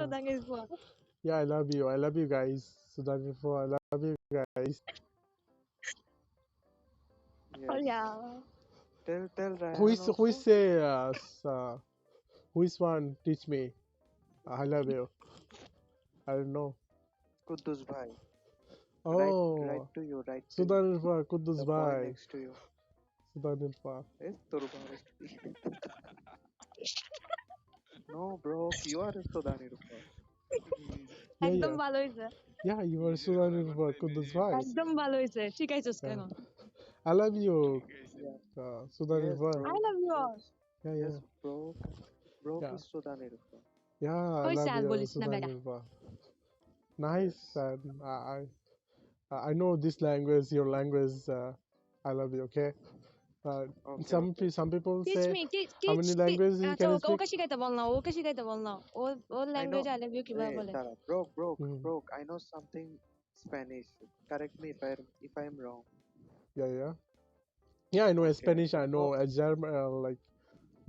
Sudanese. Yeah, I love you. I love you guys. Sudan info. I love you guys. Oh Yes. yeah. Tell Who Ryan is who is also. say who is one? Teach me. I love you. I don't know. Kudus bhai. Right Oh, to you. Right to you. Sudan info. Kudus The boy bhai. next to you. Sudan info. Is Turban. No, bro. You are a Sudani Rufa. Yeah, একদম yeah. ভালো হইছে Yeah, you are Sudan info. Kudus bhai. একদম ভালো হইছে শিখাইছস Yeah. কেন I love you. Yeah. Sudan Yes, info. bro. I love you all. Yes. Yeah, Yes, yeah. bro. Bro Yeah. is Sudani Rufa. Yeah, I হইছে love R you. বলিস না Sudan বেটা info. Nice. Yes. I know this language, your language. I love you. Okay. Okay, Some okay. some people teach say me how many languages you আচ্ছা can ওকে speak. ওকে শিখাইতে বল না ওকে শিখাইতে বল না ওর I know. Language I love you কিভাবে Hey, বলে Tara. Mm. Broke. I know something Spanish. Correct me if I'm wrong. Yeah, yeah. Yeah, I know Okay. Spanish. I know German, like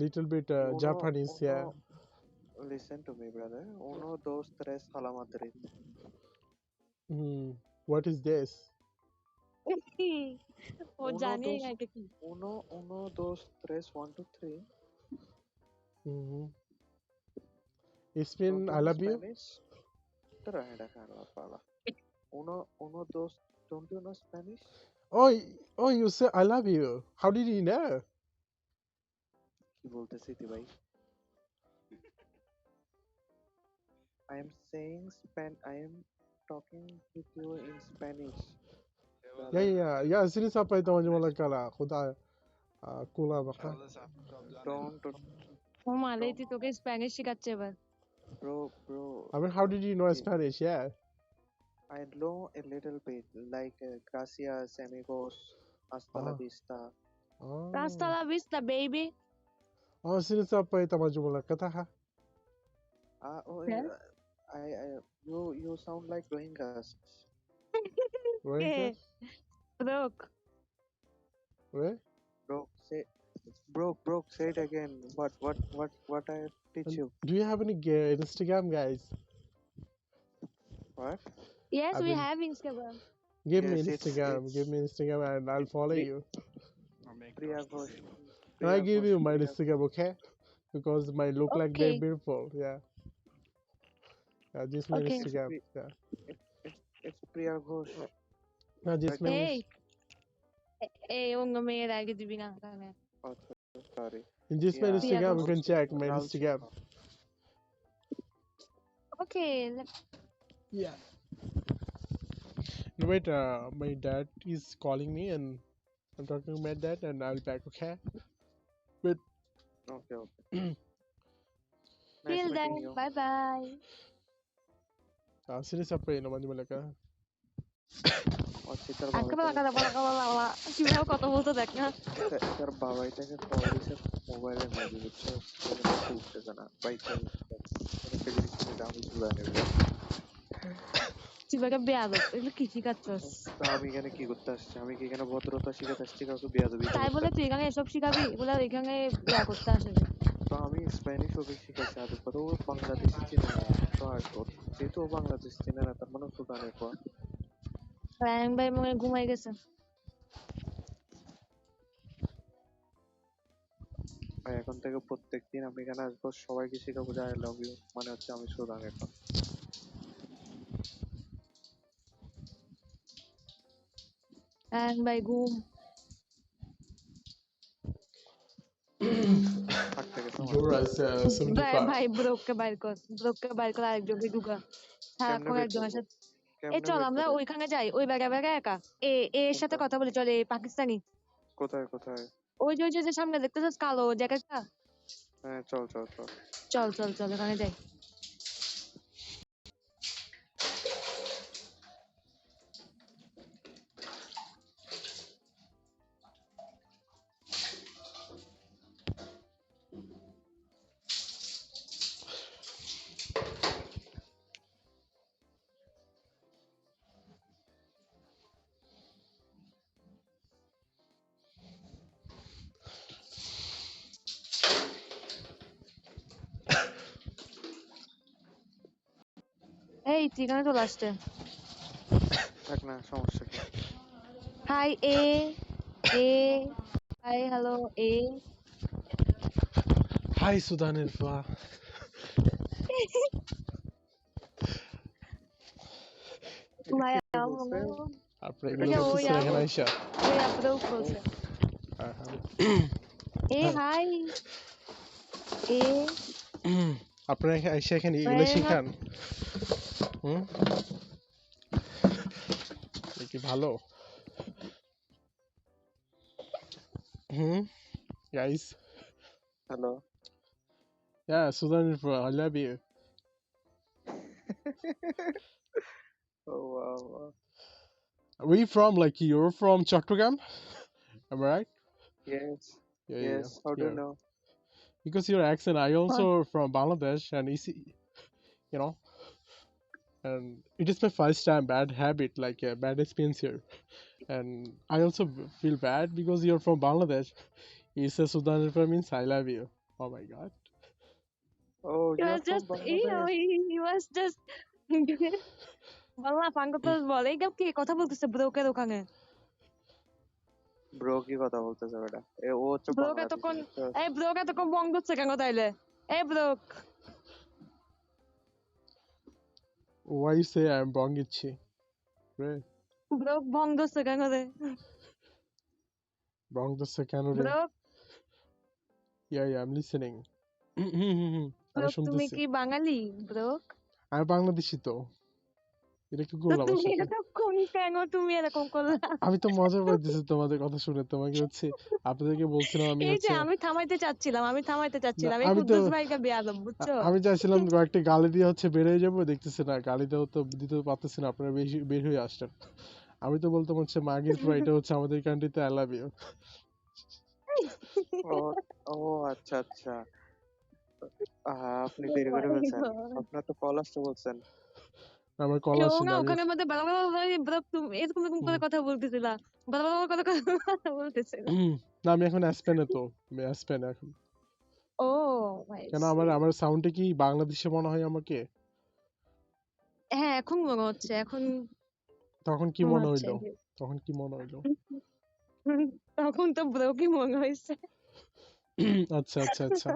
little bit Japanese. Yeah. Listen to me, brother. Uno, dos, tres, jala Madrid. Mm. What is this? ও Uno, জানি dos, না এটা কি uno, dos, tres, 1, 2, 3. Mm-hmm. It's been Don't you I know love you. Spanish? Tara heda khala pala. Uno, dos. Don't you know Spanish? Oh, you say I love you. How did you know? কি বলতেছি ভাই? I am saying I am talking with you in Spanish. Yeah. Sini sampai tahu cuma kala kuda kula baka. Don't, ও মালে তুই তোকে Spanish শিখাচ্ছে এবার bro. I mean, how did you know Okay. Spanish? Yeah. I know a little bit, like gracias, amigos, hasta la Ah. vista. Oh. hasta la vista baby Oh, sini sampai tahu cuma kata ha. Yeah. You sound like Rohingyas. Right? K rock Right? Broke, say it again. What I teach you? Do you have any Instagram, guys? What? yes I we mean, have Instagram give me Yes, Instagram. Give me Instagram, and I'll follow Pri- you. Priya Ghosh. And I give you my Instagram, okay? Because my look like Okay. they're beautiful. Yeah. Yeah, just my Okay. Instagram. Yeah. It's Priya Ghosh. No, just my. Hey. এই অন্য মেয়ের আগে দিবি না তাহলে Oh, sorry. In just my Yeah. Instagram, you can Also, check my Raul Instagram. okay Yeah. No, wait, my dad is calling me, and I'm talking to my dad, and I'll be back, okay? Wait. Okay. till Nice then meeting you. bye bye Sini sampai naman di Malacca. চিতার আজকে বলা কথা বলা কিভাবে কথা বলতে দেখ না তার বাবা এটাকে কল দিছে মোবাইলে মেবি বুঝছো উঠতেছে না বাইকে আমি চলে নেবে চিবাকে বেয়াদব এগুলো কি শিখাচ্ছস তা আমি এখানে কি করতে আসছি আমি কি এখানে ভদ্রতা শিখাতে আসছি কাউকে বেয়াদবি তাই বলে তুই এখানে এসব শিখাবি এগুলা এখানে ইয়া করতে আসবি তো আমি স্প্যানিশ ওকে শিখাচ্ছি আদৌ কথা ও বাংলাদেশি চিনে না তো আর যেহেতু ও বাংলাদেশ চিনে না তার মানে সুদানের পর রায়ন ভাই মনে হয় ঘুমাই গেছে আর এখন থেকে প্রত্যেকদিন আমি এখানে আসবো সবাইকে শিখাবো যে আই লাভ ইউ মানে হচ্ছে আমি সুদানের পর রায়ন ভাই ঘুম Jura is 75. ভাই ব্রোককে বাইর কর আরেকজনকে ঢুকা সারাক্ষণ একজনের সাথে এই চল আমরা ওইখানে যাই ওই বেগা একা এর সাথে কথা বলি চল এই পাকিস্তানি কোথায় ওই যে সামনে দেখতেছিস কালো জ্যাকেটটা হ্যাঁ চল চল ওখানে যাই এই ঠিকানা চলে আসছে। থাক না, সমস্যা কি? হাই এ এ হাই হ্যালো এ হাই সুদানের ফা। এটা ভাই কে বলছে? আপনি এটা এগুলো কে ওই করতেছেন বলছে? এখানে আইসা? ওই আপদেও বলছে এ হ্যাঁ। হাই এ আপনারা আইসা এখানে এগুলো very not শিখান? হুম? এ কি ভালো? হুম? Guys, hello. yeah, Sudan, I love you. ও বাহ, বাহ। Where you from? Like you're from Chattogram? Am I right? Yes, Yeah, yeah, yes. How do you yeah. know? Because your accent, I also from Bangladesh, and you know, and it is my first time bad habit, like a bad experience here, and I also feel bad because you're from Bangladesh. You say Sudan means I love you. Oh my God. Oh, he you was are from just Bangladesh. he was just Bangla পাঙ্গত বলে এটা কি কথা বলতেছে ব্রোকের ওখানে bro কি কথা বলতেছে বেটা? ও হচ্ছে ব্রোক বাংলাদেশি, এতক্ষণ বুঝছস? এই ব্রোক এতক্ষণ বং ধরছে কেন তাইলে এই broke Why you say I'm Bongichi? Right? Broke Bong ধরছে কেন রে Bong the second. Broke Yeah, yeah, I'm listening. আমি ব্রোক তুমি শুনতেছি। কি বাঙালি ব্রোক আমি বাংলাদেশি তো। এটা কি তো করলাম আমার তুমি সাথে? এতক্ষণ কেন তুমি এরকম করলা আমি তো মজা পাইতেছি তোমাদের কথা শুনে। তোমাকে হচ্ছে আপনাদেরকে বলছিলাম আমি এই যে হচ্ছে আমি থামাইতে না চাচ্ছিলাম এই আমি তো কুদ্দুস ভাইকে বেয়াদব বুঝছো আমি চাইছিলাম কয়েকটা গালি দিয়ে হচ্ছে বের হয়ে যাবো, দেখতেছি না গালি দেওয়া তো দিতে পারতেছি না, আপনারা বেশি বের হয়ে আসছেন। আমি তো বলতাম হচ্ছে মাগির পর এটা হচ্ছে আমাদের কান্ট্রিতে আই লাভ ইউ। ও, ও আচ্ছা, আচ্ছা। আপনি দেরি করে ফেলছেন। আপনার তো কল আসতে বলছেন। আমার কল আসছে না, আমি ওখানে মধ্যে ব্রোক তুমি এরকম এরকম করে হুম, কথা বলতেছিলা কথা বলতেছিলা না আমি এখন অ্যাসপেনে তো, আমি অ্যাসপেনে এখন। ও ভাই কেন আমার আমার সাউন্ডে কি বাংলাদেশে মনে হয় আমাকে? হ্যাঁ এখন মনে হচ্ছে এখন তখন কি মনে মনে হচ্ছে হইলো? তখন কি মনে হইলো? তখন তো ব্রোকই মনে হয়েছে আচ্ছা, আচ্ছা, আচ্ছা।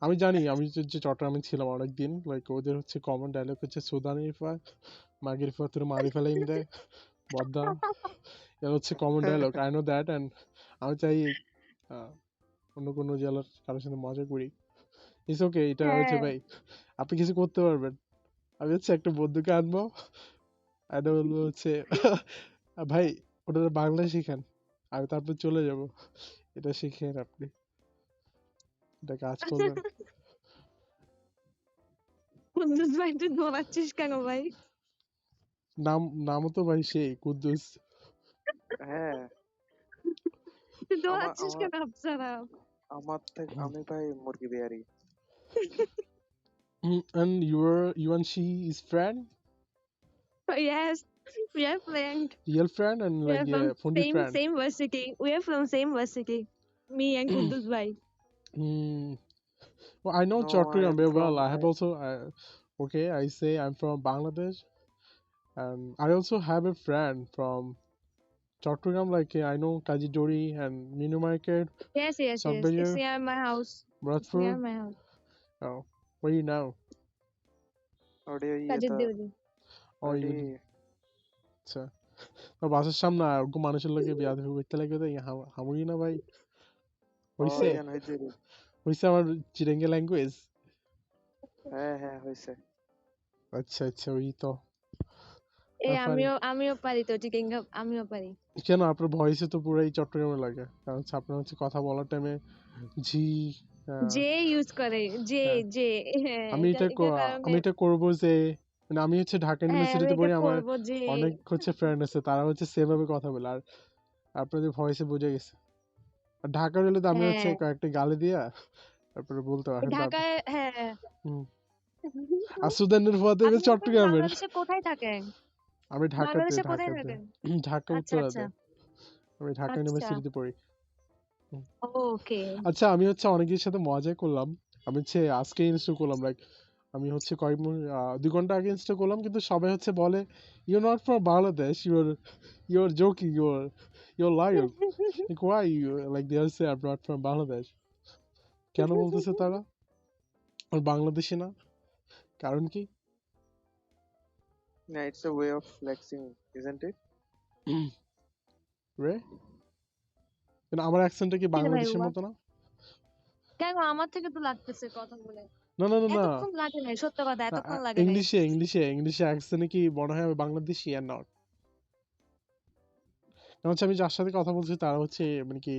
আমি জানি আমি যে চট্টগ্রামে ছিলাম অনেকদিন, লাইক ওদের হচ্ছে কমন ডায়লগ হচ্ছে সুদানির পা মাগির পা তোর মারি ফেলাইম দে বদ্দা। এটা হচ্ছে common dialogue, I know that, and আমি চাই আহ, অন্য কোনো জেলার কারোর সাথে মজা করি। ইটস ওকে, এটা হচ্ছে হ্যাঁ ভাই আপনি কিছু করতে পারবেন। আমি হচ্ছে একটা বন্ধুকে আনবো, এটা বলবো হচ্ছে ভাই ওটা বাংলা শিখান, আমি তারপর চলে যাব, এটা শিখেন আপনি, এটা কাজ করবেন। কুদ্দুস ভাই তুই দৌড়াচ্ছিস কেন ভাই নামও তো ভাই সেই কুদ্দুস। হ্যাঁ, তুই আমার দৌড়াচ্ছিস আমার কেন আফসারা আমার থেকে আমি ভাই মুরগি Bihari. And you and she is friend, yes we are friends real friend, and we like are from yeah, fundi friend. same varsity we are from same varsity me and Kuddus bhai Mm, well, I know No, I Chattogram am very well. from I have also, okay, I say I'm from Bangladesh, and I also have a friend from Chattogram. Like I know Kajidori and Minu Market, yes it's Subbajar, near my house it's near Bradford. my house Oh, where you now? ওডি Kajit ইয়েটা Devdi Oh, ওডি you আচ্ছা, তো বাসার সামনে ওরকম মানুষের লোকে বিয়া দেবে করতে লাগবে তো হামুই না ভাই, ও হইছে ইয়ান হইছে রে। হইছে আমার চিরেঙ্গে ল্যাঙ্গুয়েজ। হ্যাঁ, হ্যাঁ হইছে। আচ্ছা আচ্ছা, ওই তো এই ফানি। আমিও পারি তো চিকেন আমিও পারি কেন আপনার ভয়েসে তো পুরাই চট্টগ্রামে লাগে, কারণ হচ্ছে আপনার হচ্ছে কথা বলার টাইমে ঝি আহ, যে ইউজ করে যে হ্যাঁ, যে হ্যাঁ আমি এটা এটার কারণে আমি এটা করবো যে মানে আমি হচ্ছে ঢাকা হ্যাঁ আমি ইউনিভার্সিটিতে এটা পড়ি, আমার করবো যে অনেক হচ্ছে ফ্রেন্ড আছে, তারা হচ্ছে সেম ভাবে কথা বলে, আর আপনাদের ভয়েসে বোঝা গেছে। আর ঢাকার হলে তো আমি হচ্ছে হ্যাঁ কয়েকটা গালি দিয়া তারপরে বলতে পারেন তারপর। ঢাকায় হ্যাঁ হুম। আর সুদানের ফুয়াতে আপনি এখন চট্টগ্রামের। বাংলাদেশে কোথায় থাকেন আমি ঢাকাতে বাংলাদেশে কোথায় ঢাকাতে থাকেন ঢাকা আচ্ছা আচ্ছা উত্তরাতে, আমি ঢাকা আচ্ছা ইউনিভার্সিটিতে পড়ি। হুম। ওকে আচ্ছা আমি হচ্ছে অনেকের সাথে মজা করলাম, আমি হচ্ছে আজকে ইনস্টল করলাম, লাইক আমি হচ্ছে 2 ঘন্টা আগে ইনস্টল করলাম, কিন্তু সবাই হচ্ছে বলে you're not from Bangladesh, you're joking, you're liar. Like why you like they say I'm not from Bangladesh? কেন বলতেছে তারা আর বাংলাদেশি না? কারণ কি? Yeah, it's a way of flexing, isn't it? রে কিন্তু আমার অ্যাকসেন্টটা কি কি রে ভাই বাংলাদেশের উয়া? মতো না? কেন আমার থেকে তো লাগতেছে কথা বলে। না না না না এতক্ষণ লাগে নাই, সত্য কথা না, এতক্ষণ লাগে নাই। ইংলিশে অ্যাকসেন্টে কি মনে হয় আমি বাংলাদেশি আর নট? কারণ হচ্ছে আমি যার সাথে কথা বলছি তারা হচ্ছে মানে কি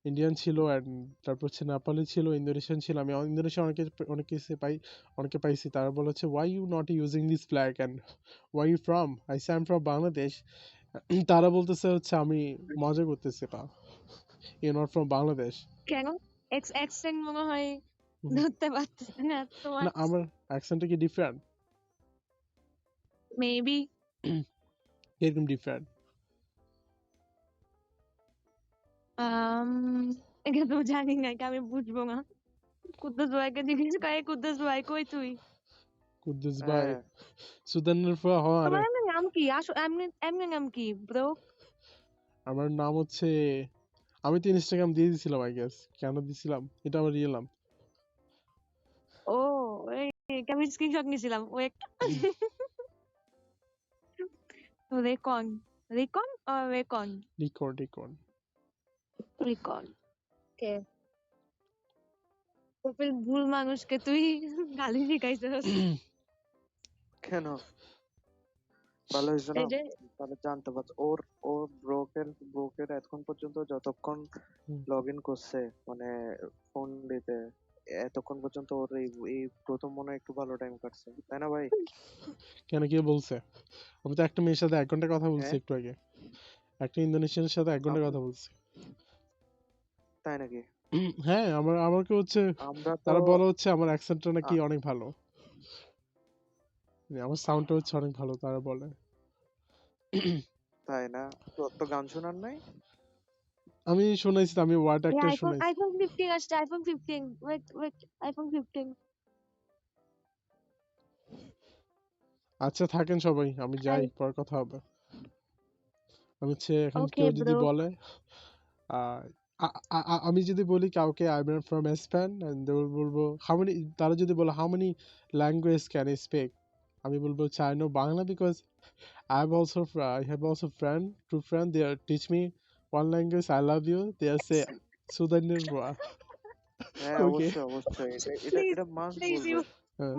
ইন্ডিয়ান ছিল, and তারপর হচ্ছে নেপালি ছিল, ইন্দোনেশিয়ান ছিল। আমি ইন্দোনেশিয়া অনেকে পাইছি, তারা বলে হচ্ছে why you not using this flag and where you from? I say I'm from Bangladesh. তারা বলতেছে হচ্ছে আমি মজা করতেছি না, you're not from Bangladesh. কেন? অ্যাকসেন্ট মনে হয় হুম। ধরতে পারতেছে না তোমার। না আমার অ্যাকসেন্টটা কি ডিফারেন্ট? মেবি এরকম ডিফারেন্ট? এটা তো জানি না, এটা আমি বুঝবো না। কুদ্দুস ভাইকে জিজ্ঞেস করে, কুদ্দুস ভাই কই তুই? কুদ্দুস ভাই হ্যাঁ, সুদানের ফুয়া হ আরে তোমার এমনি নাম কি? এমনি এমনি নাম কি ব্রো? আমার নাম হচ্ছে, আমি তো ইনস্টাগ্রাম দিয়ে দিছিলাম আই গেস। কেন দিছিলাম এটা আমার রিয়েল নাম। ও এই আমি স্ক্রিনশট নিছিলাম। Wait. Recon. Recon or recon? Recon. Recon. কে? কপিল ভুল মানুষকে তুই গালি শিখাইছিস। কেন? ভালো হয়েছে না? এই যে তাহলে জানতে পারছো ওর ওর ব্রোকের এখন পর্যন্ত যতক্ষণ লগ ইন করছে মানে ফোন দিতে, এতক্ষণ পর্যন্ত ওর এই প্রথম মনে হয় একটু ভালো টাইম কাটছে, তাই না ভাই? কেন কে বলছে? আমি তো একটা মেয়ের সাথে 1 ঘন্টা কথা বলছি হ্যাঁ, একটু আগে। একটা ইন্দোনেশিয়ানের সাথে 1 ঘন্টা কথা বলছি। তাই নাকি? হ্যাঁ আমাকে হচ্ছে আমরা তো তারা বলে হচ্ছে আমার অ্যাকসেন্টটা নাকি আ- অনেক ভালো, মানে আমার সাউন্ডটা হচ্ছে অনেক ভালো তারা বলে। তাই না? তো গান শোনার নাই? আমি শুনাইছি তো, আমি ওয়ার্ড এই একটা আইফোন শুনাইছি। আইফোন 15 আসছে, আইফোন 15। Wait iPhone 15। আচ্ছা থাকেন সবাই, আমি হাই। যাই, পরে কথা হবে। আমি হচ্ছে এখন ওকে কেউ যদি ব্রো। বলে আহ, আমি যদি বলি কাউকে I am from Spain and দে বলবো হাউ মেনি, তারা যদি বলে how many language can I speak, আমি বলবো চাই no Bangla because I have also two friend they are teach me one language I love you they are say সুদানের বয়া। হ্যাঁ, ওকে অবশ্যই অবশ্যই, এটা এটা প্লিজ এটা মাস্ট প্লিজ বলবে। ইউ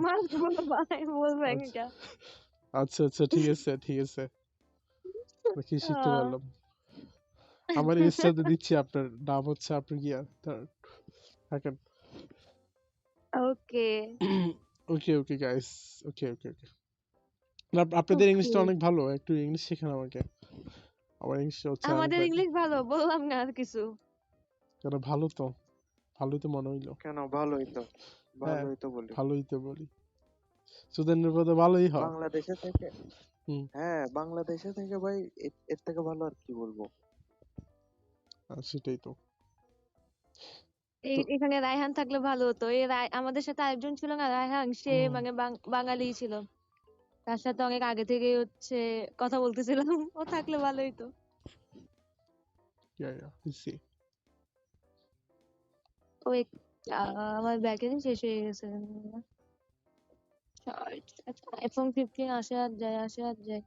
মাস্ট বলো ভাই, বলবেন আচ্ছা এটা। আচ্ছা ঠিক আছে কি শিখতে আহ, পারলাম। আমার ইনস্টাতে দিচ্ছি, আপনার নাম হচ্ছে আপনার গিয়া থাকেন। ওকে ওকে গাইস, ওকে আপনাদের ওকে। ইংলিশটা অনেক ভালো, একটু ইংলিশ শেখান আমাকে। আমার ইংলিশ হচ্ছে অনেক আমাদের ব্যাড। ইংলিশ ভালো বললাম না আর কিছু। কেন ভালোই তো মনে হইলো। কেন? ভালোই তো, হ্যাঁ ভালোই তো বলি। ভালোই তো বলি, সুদানের পদে ভালোই হয়। বাংলাদেশে থেকে, হুম হ্যাঁ বাংলাদেশে থেকে ভাই এর থেকে ভালো আর কি বলবো? সেটাই তো। তো এখানে রায়হান থাকলে ভালো হতো। এই আমাদের সাথে আরেকজন ছিল না রায়হান, সে মানে বাঙালি ছিল। তার সাথে অনেক আগে থেকে হচ্ছে কথা বলতেছিলাম। ও থাকলে ভালোই হতো। we see. ওই আমার ব্যাটারি শেষ হয়ে গেছে। আইফোন 15 আসে আর যায় আসে আর যায়।